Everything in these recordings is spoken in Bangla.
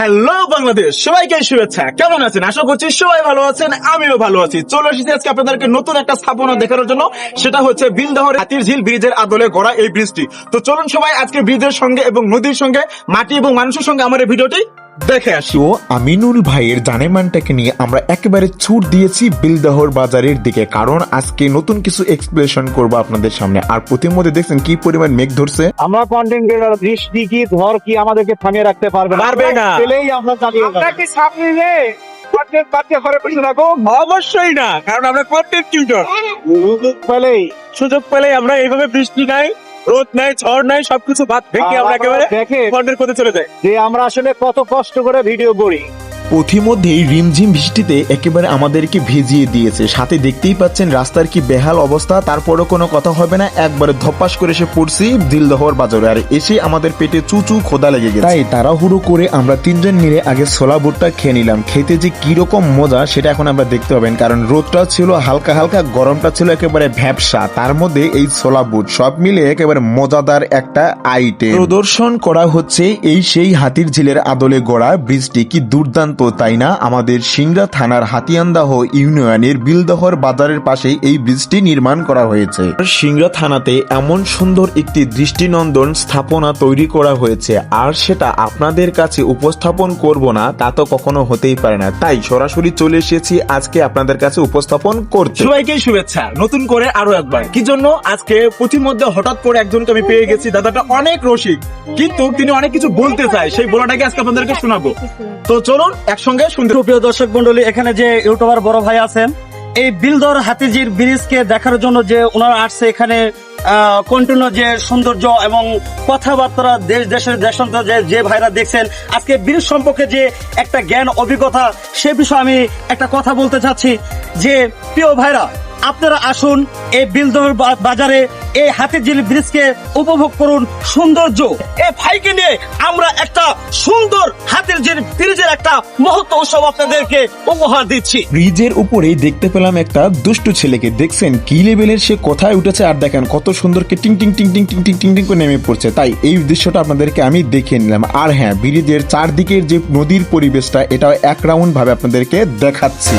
হ্যালো বাংলাদেশ, সবাইকে শুভেচ্ছা। কেমন আছেন? আশা করছি সবাই ভালো আছেন, আমিও ভালো আছি। চলে এসেছি আজকে আপনাদেরকে নতুন একটা স্থাপনা দেখানোর জন্য। সেটা হচ্ছে বিলদহর হাতিরঝিল ব্রিজের আদলে গড়া এই ব্রিজটি। তো চলুন সবাই আজকে ব্রিজের সঙ্গে এবং নদীর সঙ্গে, মাটি এবং মানুষের সঙ্গে আমার এই ভিডিওটি দেখে আসি। তো আমিনুল ভাইয়ের জানেমানটাকে নিয়ে আমরা একেবারে ছুট দিয়েছি বিলদহর বাজারের দিকে, কারণ আজকে নতুন কিছু এক্সপ্লেনেশন করব আপনাদের সামনে। আর প্রতিমধ্যে দেখছেন কি পরিমাণ মেঘ ধরছে। আমরা কন্টেন্ট ক্রিয়েটর, বৃষ্টি কি ঝড় কি আমাদেরকে থামিয়ে রাখতে পারবে না। পেলেই আমরা চালিয়ে যাবো। কি সামনে রে কন্টেন্ট বাচ্চা করে বসে থাকো? অবশ্যই না, কারণ আমরা কন্টেন্ট ক্রিয়েটর। পেলেই সুযোগ পেলে আমরা এইভাবে বৃষ্টি নাই, রোদ নাই, ঝড় নাই, সবকিছু বাদ ভেঙে আমরা একেবারে দেখে কন্টেন্ট করতে চলে যাই। যে আমরা আসলে কত কষ্ট করে ভিডিও করি। পথিমধ্যেই রিমঝিম বৃষ্টিতে একেবারে আমাদেরকে ভিজিয়ে দিয়েছে। সাথে দেখতেই পাচ্ছেন রাস্তার কি বেহাল অবস্থা। তারপরও কোনো কথা হবে না, একবারে ধপাস করে এসে পড়ছি বিলদহর বাজারে। আর এসে আমাদের পেটে চুচু খোদা লেগে গেছে। তাই তাড়াহুড়ো করে আমরা তিনজন মিলে আগে ছোলা বুটটা খেয়ে নিলাম। খেতে যে কিরকম মজা সেটা এখন আমরা দেখতে পাবেন, কারণ রোদটা ছিল হালকা হালকা, গরমটা ছিল একেবারে ভ্যাপসা, তার মধ্যে এই ছোলা বুট সব মিলে একেবারে মজাদার একটা আইটেম প্রদর্শন করা হচ্ছে। এই সেই হাতিরঝিলের আদলে গড়া ব্রিজটি কি দুর্দান্ত, তাই না? আমাদের সিংড়া থানার হাতিয়ানদাহ ইউনিয়নের বিলদহর বাজারের পাশে এই ব্রিজটি নির্মাণ করা হয়েছে। সিংড়া থানাতে এমন সুন্দর একটি দৃষ্টিনন্দন স্থাপনা তৈরি করা হয়েছে, আর সেটা আপনাদের কাছে উপস্থাপন করব না তা তো কখনো হতেই পারে না। তাই সরাসরি চলে এসেছি আজকে আপনাদের কাছে উপস্থাপন করতে। সবাইকে শুভেচ্ছা নতুন করে আরো একবার। কি জন্য আজকে প্রতিমধ্যে হঠাৎ করে একজনকে আমি পেয়ে গেছি। দাদাটা অনেক রসিক, কিন্তু তিনি অনেক কিছু বলতে চায়, সেই বলাটাকে আজকে আপনাদেরকে শোনাবো। তো চলুন একসঙ্গে শুনতে। প্রিয় দর্শক মন্ডলী, এখানে যে ইউটিউবার বড় ভাই আছেন, এই বিলদহর হাতিরঝিল ব্রিজকে দেখার জন্য যে ওনারা আসছে এখানে, কন্টিনিউ যে সৌন্দর্য এবং কথাবার্তা দেশ দেশের দেশান্তর যে ভাইরা দেখছেন, আজকে ব্রিজ সম্পর্কে যে একটা জ্ঞান অভিজ্ঞতা, সে বিষয়ে আমি একটা কথা বলতে চাচ্ছি। যে প্রিয় ভাইরা, আপনারা আসুন এই বিলদহর বাজারে এই হাতিরঝিল ব্রিজকে উপভোগ করুন। সৌন্দর্য এই ভাইকে নিয়ে আমরা একটা সুন্দর হাতিরঝিল ব্রিজের একটা মহৎ উৎসব আপনাদেরকে উপহার দিচ্ছি। ব্রিজের উপরে দেখতে পেলাম একটা দুষ্টু ছেলেকে। দেখছেন কি লেভেলের সে কোথায় উঠেছে, আর দেখেন কত সুন্দর টিং টিং টিং টিং টিং টিং টিং টিং করে নেমে পড়ছে। তাই এই দৃশ্যটা আপনাদেরকে আমি দেখিয়ে নিলাম। আর হ্যাঁ, ব্রিজের চারদিকের যে নদীর পরিবেশটা, এটাও এক রাউন্ড ভাবে আপনাদেরকে দেখাচ্ছি।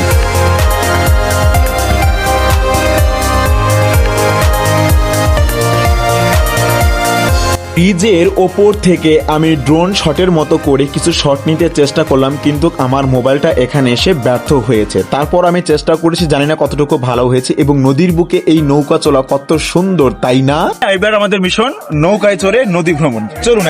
ব্রিজের ওপর থেকে আমি ড্রোন শটের মতো করে কিছু শট নিতে চেষ্টা করলাম, কিন্তু আমার মোবাইলটা এখানে এসে ব্যর্থ হয়েছে। তারপর আমি চেষ্টা করেছি, জানি না কতটুকু ভালো হয়েছে। এবং নদীর বুকে এই নৌকা চলা কত সুন্দর, তাই না? এবার আমাদের মিশন নৌকায় চড়ে নদী ভ্রমণ। চলুন।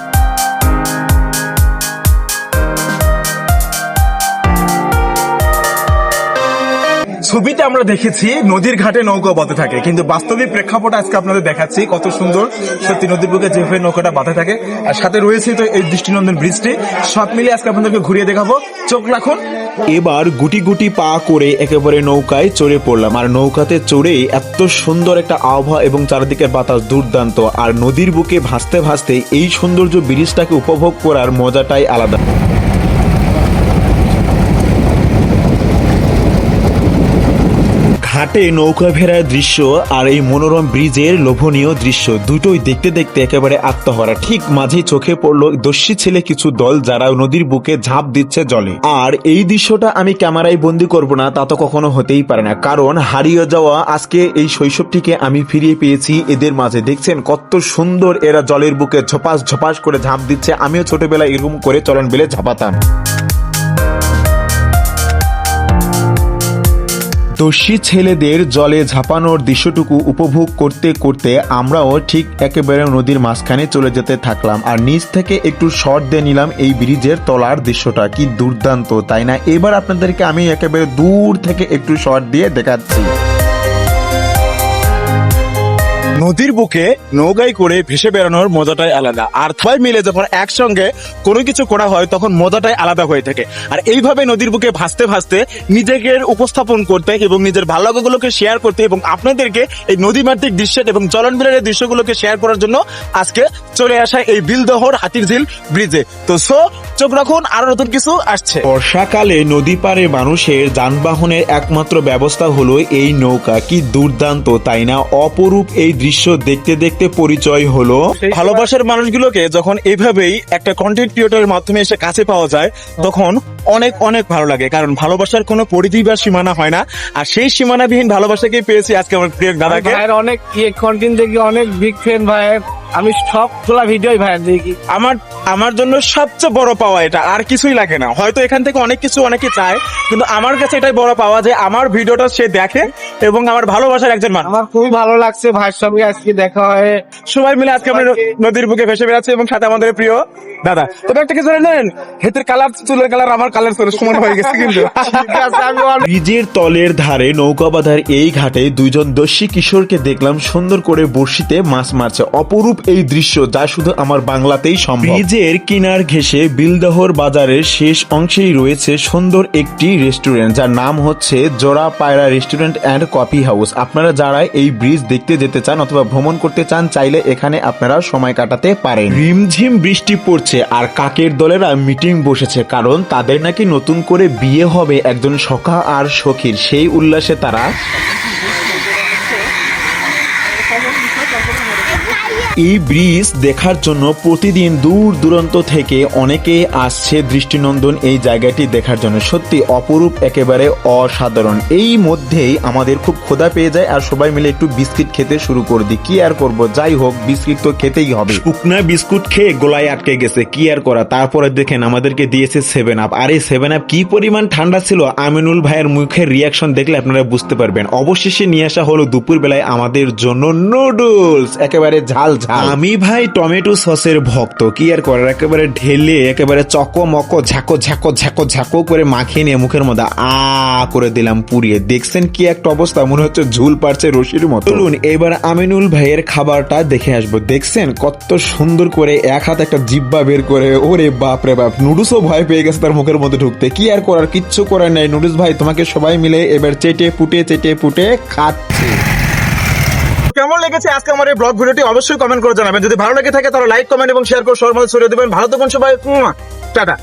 ছবিতে আমরা দেখেছি নদীর ঘাটে নৌকা বাঁধে থাকে, কিন্তু বাস্তবিক প্রেক্ষাপট আজকে আপনাদের দেখাচ্ছি কত সুন্দর সত্যি নদীর বুকে যেভাবে নৌকাটা বাঁধে থাকে। আর সাথে রয়েছে তো এই দৃষ্টিনন্দন ব্রিজটি। সব মিলিয়ে আজকে আপনাদেরকে ঘুরিয়ে দেখাবো, চোখ রাখুন। এবার গুটি গুটি পা করে একেবারে নৌকায় চড়ে পড়লাম। আর নৌকাতে চড়ে এত সুন্দর একটা আবহাওয়া এবং চারিদিকের বাতাস দুর্দান্ত। আর নদীর বুকে ভাসতে ভাসতে এই সৌন্দর্য ব্রিজটাকে উপভোগ করার মজাটাই আলাদা। ঘাটে নৌকা ভেড়ার দৃশ্য আর এই মনোরম ব্রিজের লোভনীয় দৃশ্য দুটোই দেখতে দেখতে একেবারে আত্মহারা। ঠিক মাঝে চোখে পড়লো দস্যি ছেলে কিছু দল, যারা নদীর বুকে ঝাঁপ দিচ্ছে জলে। আর এই দৃশ্যটা আমি ক্যামেরায় বন্দি করব না, তা তো কখনো হতেই পারে না, কারণ হারিয়ে যাওয়া আজকে এই শৈশবটিকে আমি ফিরিয়ে পেয়েছি এদের মাঝে। দেখছেন কত সুন্দর এরা জলের বুকে ঝপাস ঝপাস করে ঝাঁপ দিচ্ছে। আমিও ছোটবেলায় এরকম করে চলন বেলে ঝাঁপাতাম। দস্যি ছেলেদের জলে ঝাঁপানোর দৃশ্যটুকু উপভোগ করতে করতে আমরাও ঠিক একেবারে নদীর মাঝখানে চলে যেতে থাকলাম। আর নিচ থেকে একটু শর্ট দিয়ে নিলাম এই ব্রিজের তলার দৃশ্যটা। কি দুর্দান্ত, তাই না? এবার আপনাদেরকে আমি একেবারে দূর থেকে একটু শর্ট দিয়ে দেখাচ্ছি। নদীর বুকে নৌকায় করে ভেসে বেড়ানোর মজাটাই আলাদা। আর সবাই মিলে যখন একসঙ্গে কোনো কিছু করা হয় তখন মজাটাই আলাদা হয়ে থাকে। আর এইভাবে নদীর বুকে ভাসতে ভাসতে নিজেকে উপস্থাপন করতে এবং নিজের ভালো লাগাগুলোকে শেয়ার করতে এবং আপনাদেরকে এই নদীমাতৃক দৃশ্য এবং চলনবিলের দৃশ্যগুলোকে শেয়ার করার জন্য আজকে চলে আসা এই বিলদহর হাতিরঝিল ব্রিজে। তো চোখ রাখুন, আরো নতুন কিছু আসছে। বর্ষাকালে নদী পারে মানুষের যানবাহনের একমাত্র ব্যবস্থা হলো এই নৌকা। কি দুর্দান্ত, তাই না? অপরূপ এই দৃশ্য দেখতে দেখতে পরিচয় হলো। ভালোবাসার মানুষগুলোকে যখন এইভাবেই একটা কন্টেন্ট ক্রিয়েটরের মাধ্যমে এসে কাছে পাওয়া যায় তখন অনেক অনেক ভালো লাগে, কারণ ভালোবাসার কোনো পরিধি বা সীমানা হয় না। আর সেই সীমানাবিহীন ভালোবাসাকে পেয়েছি আজকে আমার প্রিয় দাদাকে। ভাইয়ের অনেক কন্টেন্ট দেখি, অনেক বিগ ফ্যান ভাইয়ের। আমি সব খোলা ভিডিও ভাইয়ের দেখি। আমার জন্য সবচেয়ে বড় পাওয়া এটা, আর কিছুই লাগে না। হয়তো এখান থেকে অনেক কিছু অনেকে চায়, কিন্তু আমার কাছে এটাই বড় পাওয়া যে আমার ভিডিওটা সে দেখে এবং আমার ভালোবাসার একজন মানুষ। আমার খুবই ভালো লাগছে ভাইয়ের সঙ্গে আজকে দেখা হয়। সবাই মিলে আজকে আমরা নদীর বুকে ভেসে বেড়াচ্ছি এবং সাথে আমাদের প্রিয় দাদা। তবে একটা কিছু জানেন, হেতের কালার, চুলের কালার আমার কালার সমান হয়ে গেছে কিন্তু। ঠিক আছে, আমি অনেক ব্রিজের তলের ধারে নৌকা বাঁধার এই ঘাটে দুইজন দস্যি কিশোরকে দেখলাম সুন্দর করে বড়শিতে মাছ মারছে। অপরূপ এই দৃশ্য, যা শুধু আমার বাংলাতেই সম্ভব। ব্রিজের কিনার ঘেঁষে বিলদহর বাজারের শেষ অংশেই রয়েছে সুন্দর একটি রেস্টুরেন্ট, যার নাম হচ্ছে জোড়া পায়রা রেস্টুরেন্ট অ্যান্ড কফি হাউস। আপনারা যারা এই ব্রিজ দেখতে যেতে চান অথবা ভ্রমণ করতে চান, চাইলে এখানে আপনারা সময় কাটাতে পারেন। রিমঝিম বৃষ্টি পড়ছে আর কাকের দলেরা মিটিং বসেছে, কারণ তাদের নাকি নতুন করে বিয়ে হবে একজন সখা আর সখীর। সেই উল্লাসে তারা এই ব্রিজ দেখার জন্য প্রতিদিন দূর দূরান্ত থেকে অনেকে আসছে দৃষ্টিনন্দন এই জায়গাটি দেখার জন্য। সত্যি অপরূপ, একেবারে অসাধারণ। এই মধ্যেই আমাদের খুব ক্ষুধা পেয়ে যায় আর সবাই মিলে একটু বিস্কিট খেতে শুরু করে দিই। কি আর করব, যাই হোক বিস্কিট তো খেতেই হবে। শুকনা বিস্কুট খেয়ে গলায় আটকে গেছে, কি আর করা। তারপরে দেখেন আমাদেরকে দিয়েছে 7 আপ। আর এই 7 আপ কি পরিমাণ ঠান্ডা ছিল, আমিনুল ভাইয়ের মুখের রিয়াকশন দেখলে আপনারা বুঝতে পারবেন। অবশেষে নিয়ে আসা হলো দুপুর বেলায় আমাদের জন্য নুডলস, একেবারে ঝাল ঝাল। আমি ভাই টমেটো সসের ভক্ত, কি আর করার। একেবারে ঢেলে একেবারে চকমক ঝাঁকো ঝাঁকো ঝাঁকো ঝাঁকো করে মাখিয়ে নিয়ে মুখের মধ্যে করে দিলাম পুড়িয়ে। দেখছেন কি একটা অবস্থা, মনে হচ্ছে ঝুল পারছে রশির মতো। চলুন এবার আমিনুল ভাইয়ের খাবারটা দেখে আসবো। দেখছেন কত সুন্দর করে এক হাত একটা জিব্বা বের করে, ওরে বাপ রে বাপ, নুডলসও ভয় পেয়ে গেছে তার মুখের মধ্যে ঢুকতে। কি আর করার, কিচ্ছু করার নাই। নুডলস ভাই তোমাকে সবাই মিলে এবার চেটে পুটে খাচ্ছে। কেমন লেগেছে আজকে আমার এই ব্লগ ভিডিওটি অবশ্যই কমেন্ট করে জানাবেন। যদি ভালো লেগে থাকে তাহলে লাইক, কমেন্ট এবং শেয়ার করে সবার মধ্যে ছড়িয়ে দেবেন। ভালো থাকুন সবাই, টাটা।